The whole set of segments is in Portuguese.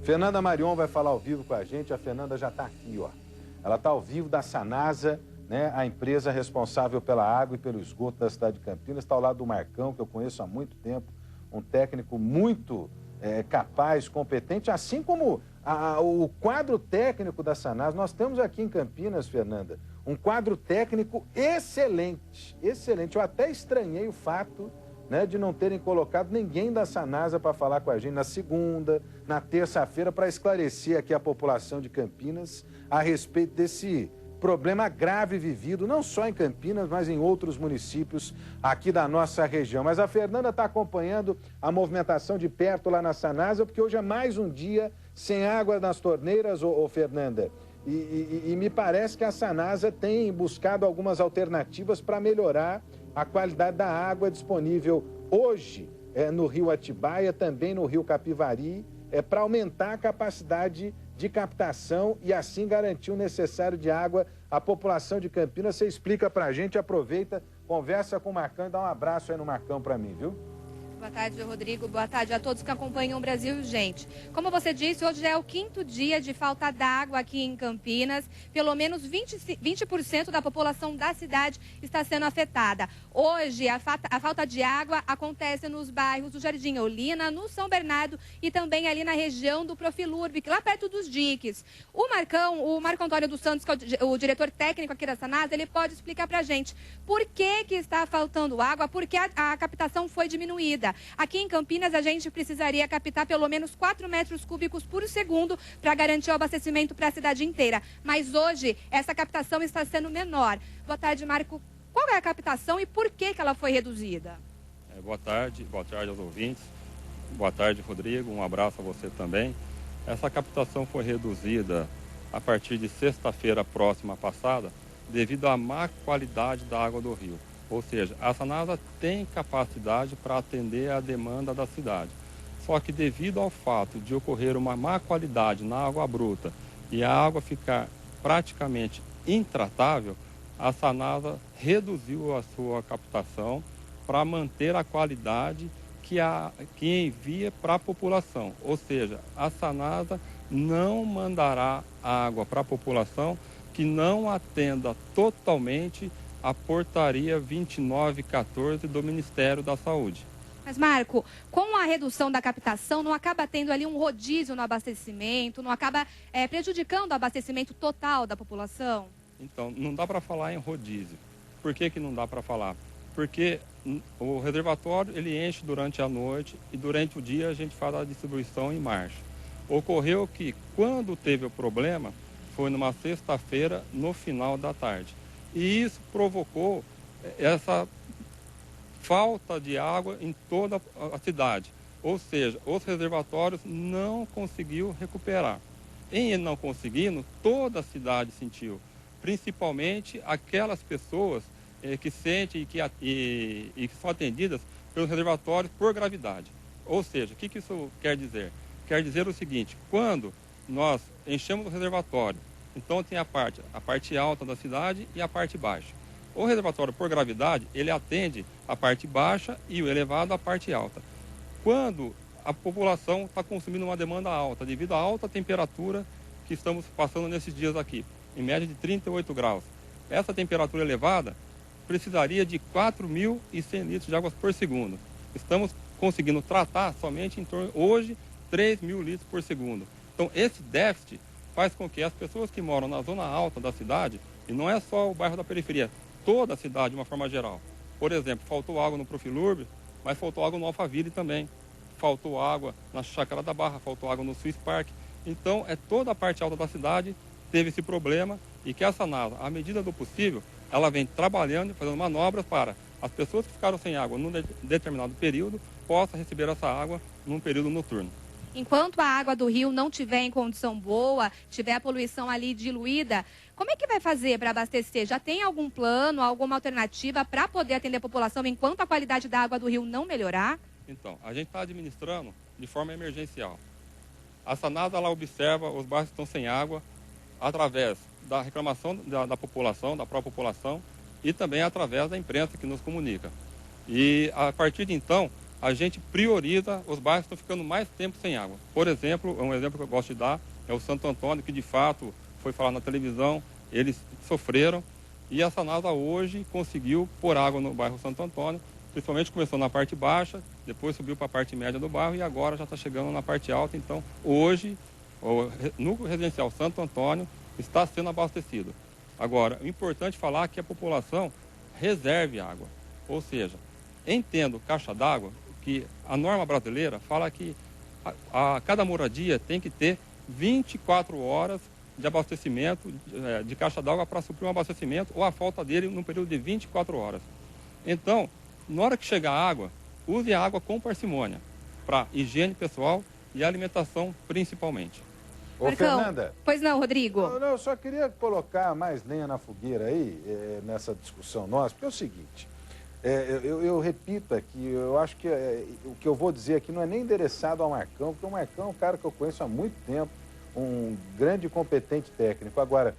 Fernanda Marion vai falar ao vivo com a gente. A Fernanda já está aqui, ó. Ela está ao vivo da Sanasa, né, a empresa responsável pela água e pelo esgoto da cidade de Campinas. Está ao lado do Marcão, que eu conheço há muito tempo, um técnico muito capaz, competente, assim como o quadro técnico da Sanasa. Nós temos aqui em Campinas, Fernanda, um quadro técnico excelente, excelente. Eu até estranhei o fato, né, de não terem colocado ninguém da Sanasa para falar com a gente na segunda, na terça-feira, para esclarecer aqui a população de Campinas a respeito desse problema grave vivido, não só em Campinas, mas em outros municípios aqui da nossa região. Mas a Fernanda está acompanhando a movimentação de perto lá na Sanasa, porque hoje é mais um dia sem água nas torneiras, Fernanda. E me parece que a Sanasa tem buscado algumas alternativas para melhorar a qualidade da água disponível hoje no Rio Atibaia, também no Rio Capivari, para aumentar a capacidade de captação e assim garantir o necessário de água à população de Campinas. Você explica para a gente, aproveita, conversa com o Marcão e dá um abraço aí no Marcão para mim, viu? Boa tarde, Rodrigo. Boa tarde a todos que acompanham o Brasil Urgente. Como você disse, hoje já é o 5º dia de falta d'água aqui em Campinas. Pelo menos 20% da população da cidade está sendo afetada. Hoje, a falta de água acontece nos bairros do Jardim Olinda, no São Bernardo e também ali na região do Profilurb, lá perto dos diques. O Marco Antônio dos Santos, que é o diretor técnico aqui da Sanasa, ele pode explicar para a gente por que está faltando água, por que a captação foi diminuída. Aqui em Campinas, a gente precisaria captar pelo menos 4 metros cúbicos por segundo para garantir o abastecimento para a cidade inteira. Mas hoje, essa captação está sendo menor. Boa tarde, Marco. Qual é a captação e por que ela foi reduzida? Boa tarde aos ouvintes. Boa tarde, Rodrigo. Um abraço a você também. Essa captação foi reduzida a partir de sexta-feira próxima passada, devido à má qualidade da água do rio. Ou seja, a Sanasa tem capacidade para atender a demanda da cidade. Só que devido ao fato de ocorrer uma má qualidade na água bruta e a água ficar praticamente intratável, a Sanasa reduziu a sua captação para manter a qualidade que envia para a população. Ou seja, a Sanasa não mandará água para a população que não atenda totalmente a portaria 2914 do Ministério da Saúde. Mas, Marco, com a redução da captação, não acaba tendo ali um rodízio no abastecimento, não acaba prejudicando o abastecimento total da população? Então, não dá para falar em rodízio. Por que não dá para falar? Porque o reservatório ele enche durante a noite e durante o dia a gente faz a distribuição em marcha. Ocorreu que quando teve o problema, foi numa sexta-feira no final da tarde. E isso provocou essa falta de água em toda a cidade. Ou seja, os reservatórios não conseguiu recuperar. Em não conseguindo, toda a cidade sentiu. Principalmente aquelas pessoas que sentem e que são atendidas pelos reservatórios por gravidade. Ou seja, o que isso quer dizer? Quer dizer o seguinte, quando nós enchemos o reservatório, então tem a parte alta da cidade e a parte baixa. O reservatório por gravidade, ele atende a parte baixa e o elevado a parte alta. Quando a população está consumindo uma demanda alta, devido à alta temperatura que estamos passando nesses dias aqui, em média de 38 graus. Essa temperatura elevada precisaria de 4.100 litros de água por segundo. Estamos conseguindo tratar somente em torno, hoje, 3.000 litros por segundo. Então, esse déficit faz com que as pessoas que moram na zona alta da cidade, e não é só o bairro da periferia, toda a cidade de uma forma geral. Por exemplo, faltou água no Profilurb, mas faltou água no Alphaville também. Faltou água na Chácara da Barra, faltou água no Swiss Park. Então, toda a parte alta da cidade teve esse problema e que a Sanasa, à medida do possível, ela vem trabalhando e fazendo manobras para as pessoas que ficaram sem água num determinado período possam receber essa água num período noturno. Enquanto a água do rio não estiver em condição boa, tiver a poluição ali diluída, como é que vai fazer para abastecer? Já tem algum plano, alguma alternativa para poder atender a população enquanto a qualidade da água do rio não melhorar? Então, a gente está administrando de forma emergencial. A Sanasa ela observa os bairros que estão sem água através da reclamação da população, da própria população, e também através da imprensa que nos comunica. E a partir de então, a gente prioriza os bairros que estão ficando mais tempo sem água. Por exemplo, um exemplo que eu gosto de dar é o Santo Antônio, que de fato foi falado na televisão, eles sofreram, e a Sanasa hoje conseguiu pôr água no bairro Santo Antônio, principalmente começou na parte baixa, depois subiu para a parte média do bairro e agora já está chegando na parte alta. Então, hoje, o núcleo residencial Santo Antônio está sendo abastecido. Agora, o importante é falar que a população reserve água, ou seja, entendo caixa d'água, que a norma brasileira fala que cada moradia tem que ter 24 horas de abastecimento de caixa d'água para suprir um abastecimento ou a falta dele num período de 24 horas. Então, na hora que chegar a água, use a água com parcimônia, para higiene pessoal e alimentação principalmente. Ô, Marcão, Fernanda. Pois não, Rodrigo. Não, eu só queria colocar mais lenha na fogueira aí, nessa discussão nossa, porque é o seguinte, eu repito aqui, eu acho que o que eu vou dizer aqui não é nem endereçado ao Marcão, porque o Marcão é um cara que eu conheço há muito tempo, um grande e competente técnico. Agora,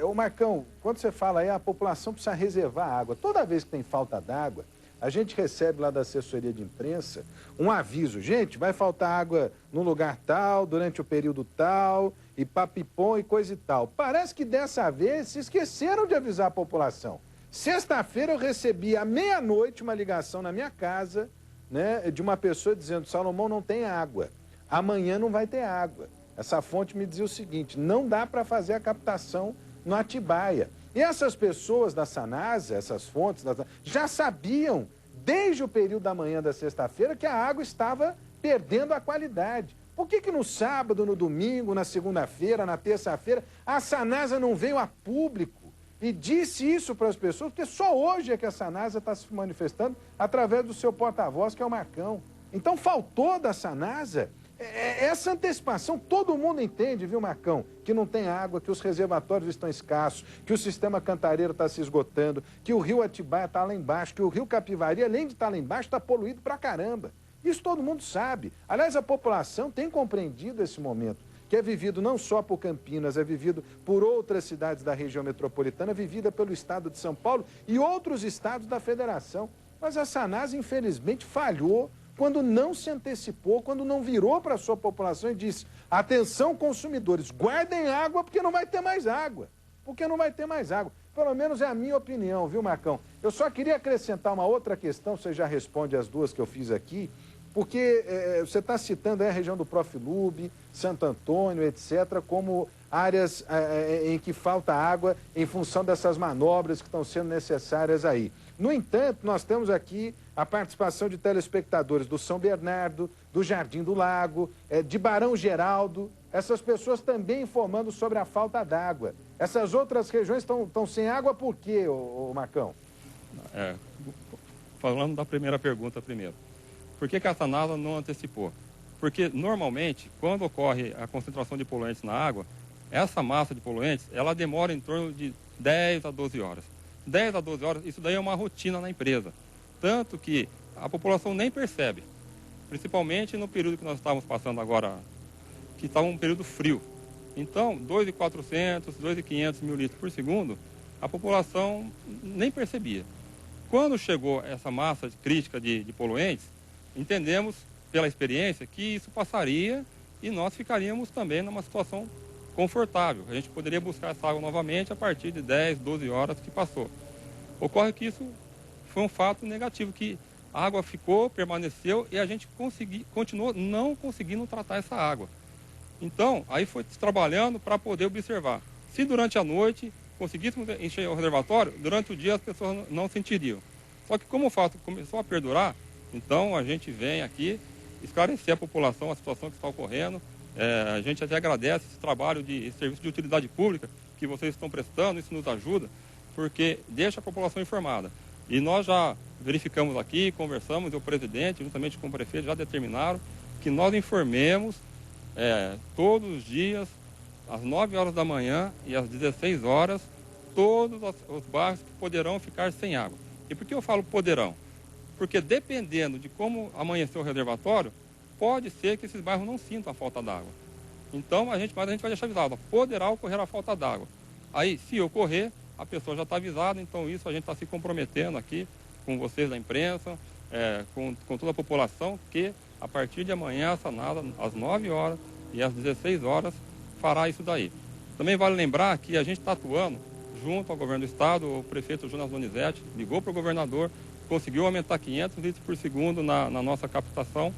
o Marcão, quando você fala aí, a população precisa reservar água. Toda vez que tem falta d'água, a gente recebe lá da assessoria de imprensa um aviso. Gente, vai faltar água no lugar tal, durante o período tal, e papipom e coisa e tal. Parece que dessa vez se esqueceram de avisar a população. Sexta-feira eu recebi à meia-noite uma ligação na minha casa, né, de uma pessoa dizendo: Salomão, não tem água. Amanhã não vai ter água. Essa fonte me dizia o seguinte: não dá para fazer a captação no Atibaia. E essas pessoas da Sanasa, essas fontes, já sabiam, desde o período da manhã da sexta-feira, que a água estava perdendo a qualidade. Por que no sábado, no domingo, na segunda-feira, na terça-feira, a Sanasa não veio a público e disse isso para as pessoas? Porque só hoje é que a Sanasa está se manifestando através do seu porta-voz, que é o Marcão. Então faltou da Sanasa essa antecipação. Todo mundo entende, viu, Marcão, que não tem água, que os reservatórios estão escassos, que o sistema Cantareiro está se esgotando, que o rio Atibaia está lá embaixo, que o rio Capivari, além de estar lá embaixo, está poluído pra caramba. Isso todo mundo sabe. Aliás, a população tem compreendido esse momento, que é vivido não só por Campinas, é vivido por outras cidades da região metropolitana, é vivida pelo estado de São Paulo e outros estados da federação. Mas a Sanasa, infelizmente, falhou quando não se antecipou, quando não virou para a sua população e disse: atenção, consumidores, guardem água porque não vai ter mais água. Porque não vai ter mais água. Pelo menos é a minha opinião, viu, Marcão? Eu só queria acrescentar uma outra questão, você já responde as duas que eu fiz aqui, porque você está citando aí a região do Profilube, Santo Antônio, etc., como áreas em que falta água em função dessas manobras que estão sendo necessárias aí. No entanto, nós temos aqui a participação de telespectadores do São Bernardo, do Jardim do Lago, de Barão Geraldo, essas pessoas também informando sobre a falta d'água. Essas outras regiões estão sem água por quê, ô Marcão? Falando da primeira pergunta primeiro. Por que a Sanasa não antecipou? Porque, normalmente, quando ocorre a concentração de poluentes na água, essa massa de poluentes, ela demora em torno de 10 a 12 horas. 10 a 12 horas, isso daí é uma rotina na empresa. Tanto que a população nem percebe. Principalmente no período que nós estávamos passando agora, que estava um período frio. Então, 2.400, 2.500 mil litros por segundo, a população nem percebia. Quando chegou essa massa crítica de poluentes, entendemos, pela experiência, que isso passaria e nós ficaríamos também numa situação confortável. A gente poderia buscar essa água novamente a partir de 10, 12 horas que passou. Ocorre que isso foi um fato negativo, que a água ficou, permaneceu e a gente continuou não conseguindo tratar essa água. Então, aí foi trabalhando para poder observar. Se durante a noite conseguíssemos encher o reservatório, durante o dia as pessoas não sentiriam. Só que como o fato começou a perdurar, então a gente vem aqui esclarecer a população a situação que está ocorrendo. A gente até agradece esse trabalho de serviço de utilidade pública que vocês estão prestando, isso nos ajuda, porque deixa a população informada. E nós já verificamos aqui, conversamos, e o presidente, juntamente com o prefeito, já determinaram que nós informemos todos os dias, às 9 horas da manhã e às 16 horas, todos os bairros que poderão ficar sem água. E por que eu falo poderão? Porque dependendo de como amanhecer o reservatório, pode ser que esses bairros não sintam a falta d'água. Então, mas a gente vai deixar avisado, poderá ocorrer a falta d'água. Aí, se ocorrer, a pessoa já está avisada, então isso a gente está se comprometendo aqui com vocês da imprensa, com toda a população que a partir de amanhã a Sanasa, às 9 horas e às 16 horas, fará isso daí. Também vale lembrar que a gente está atuando junto ao governo do estado. O prefeito Jonas Donizete ligou para o governador, conseguiu aumentar 500 litros por segundo na nossa captação,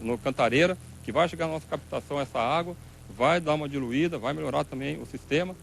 no Cantareira, que vai chegar na nossa captação essa água, vai dar uma diluída, vai melhorar também o sistema.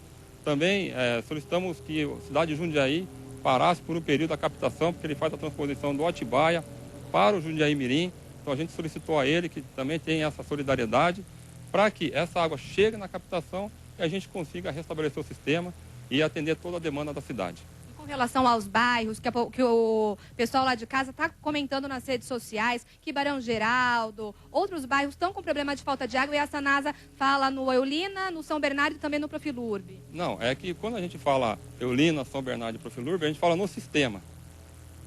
Também solicitamos que a cidade de Jundiaí parasse por um período a captação, porque ele faz a transposição do Atibaia para o Jundiaí Mirim. Então a gente solicitou a ele que também tenha essa solidariedade para que essa água chegue na captação e a gente consiga restabelecer o sistema e atender toda a demanda da cidade. Com relação aos bairros, que o pessoal lá de casa está comentando nas redes sociais, que Barão Geraldo, outros bairros estão com problema de falta de água e a Sanasa fala no Eulina, no São Bernardo e também no Profilurbe. Não, é que quando a gente fala Eulina, São Bernardo e Profilurbe, a gente fala no sistema.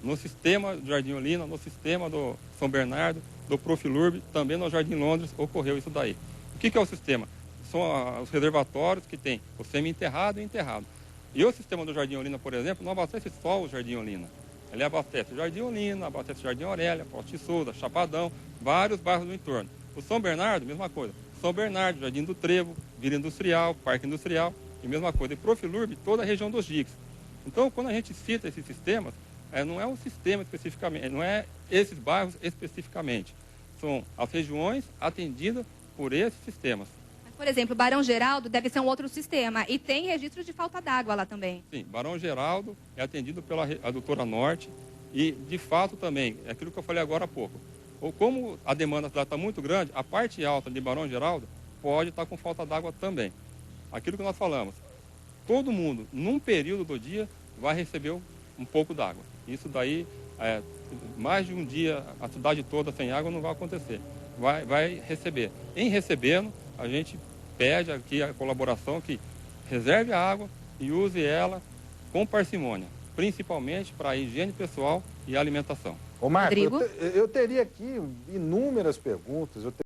No sistema do Jardim Eulina, no sistema do São Bernardo, do Profilurbe, também no Jardim Londres ocorreu isso daí. O que é o sistema? São os reservatórios que tem o semi-enterrado e enterrado. E o sistema do Jardim Eulina, por exemplo, não abastece só o Jardim Eulina. Ele abastece o Jardim Eulina, abastece o Jardim Aurélia, Poste Souza, Chapadão, vários bairros do entorno. O São Bernardo, mesma coisa. São Bernardo, Jardim do Trevo, Vila Industrial, Parque Industrial, e mesma coisa. E Profilurbe, toda a região dos diques. Então, quando a gente cita esses sistemas, não é um sistema especificamente, não é esses bairros especificamente. São as regiões atendidas por esses sistemas. Por exemplo, Barão Geraldo deve ser um outro sistema e tem registro de falta d'água lá também. Sim, Barão Geraldo é atendido pela Adutora Norte e, de fato, também, é aquilo que eu falei agora há pouco. Ou como a demanda está muito grande, a parte alta de Barão Geraldo pode estar com falta d'água também. Aquilo que nós falamos, todo mundo, num período do dia, vai receber um pouco d'água. Isso daí, mais de um dia, a cidade toda sem água não vai acontecer. Vai receber. Em recebendo, a gente pede aqui a colaboração que reserve a água e use ela com parcimônia, principalmente para a higiene pessoal e a alimentação. Ô Marco, eu teria aqui inúmeras perguntas.